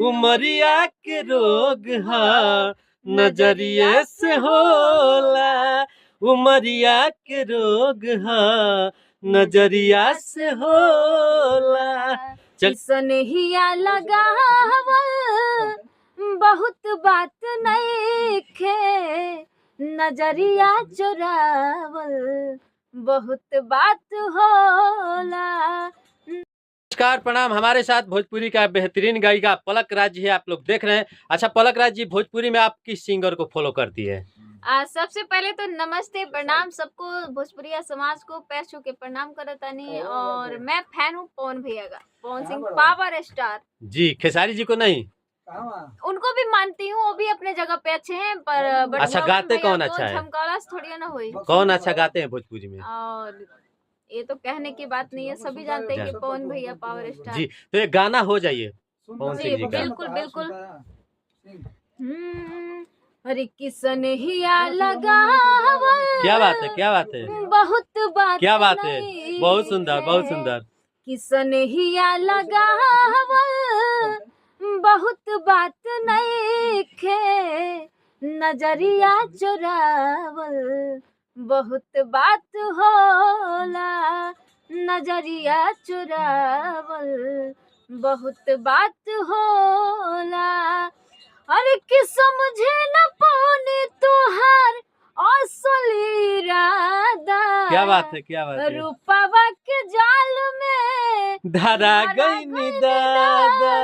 उमरिया के रोग हा नजरिए से होला। उमरिया के रोग हा नजरिया से होला। चल सनहिया लगावल बहुत बात नइखे, नजरिया चोरावल बहुत बात होला। नमस्कार प्रणाम। हमारे साथ भोजपुरी का बेहतरीन गायिका पलक राज जी है, आप लोग देख रहे हैं। अच्छा पलक राज जी, भोजपुरी में आप किस सिंगर को फॉलो करती है? सबसे पहले तो नमस्ते प्रणाम सबको, भोजपुरिया समाज को पैर छू के प्रणाम करतानी। और मैं फैन हूँ पवन भैया का, पवन सिंह पावर स्टार जी। खेसारी जी को नहीं? उनको भी मानती हूँ, वो भी अपने जगह पे अच्छे हैं, पर अच्छा गाते कौन अच्छा है? झमकाला थोड़ी ना हुई। कौन अच्छा गाते हैं भोजपुरी में? और ये तो कहने की बात नहीं है, सभी जानते हैं कि पवन भैया पावर स्टार जी। तो एक गाना हो जाइए पवन सिंह जी का। बिल्कुल बिल्कुल। अरे किसन हिया लगावल। क्या बात है, क्या बात है, बहुत बात, क्या बात है, बहुत सुंदर, बहुत सुंदर। किसन हिया लगावल बहुत बात नइखे, नजरिया चोरावल बहुत बात होला। नजरिया चुरावल बहुत बात होला। अरे कि समझे न पाने तोहार असली इरादा। क्या बात है, क्या बात है। रूपवा के जाल में धरा गई दादा।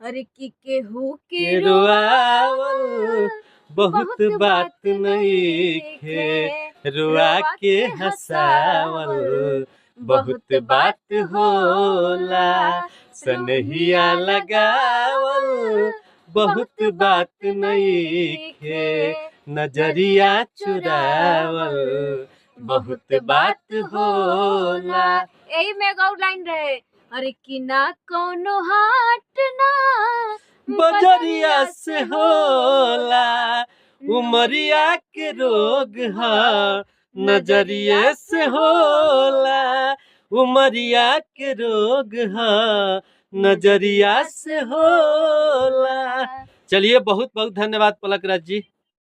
अरे कि केहू के रोआवल बहुत बात नइखे, रुआ के हंसावल बहुत बात होला। सनहिया लगावल बहुत बात नइखे, नजरिया चुरावल बहुत बात होला। यही में गौ लाइन रहे। अरे कि ना कोनो हाट ना बजरिया से होला। उमरिया के रोग हा नजरिए से होला। उमरिया के रोग हा नजरिया से होला। चलिए बहुत बहुत धन्यवाद पलक राज जी।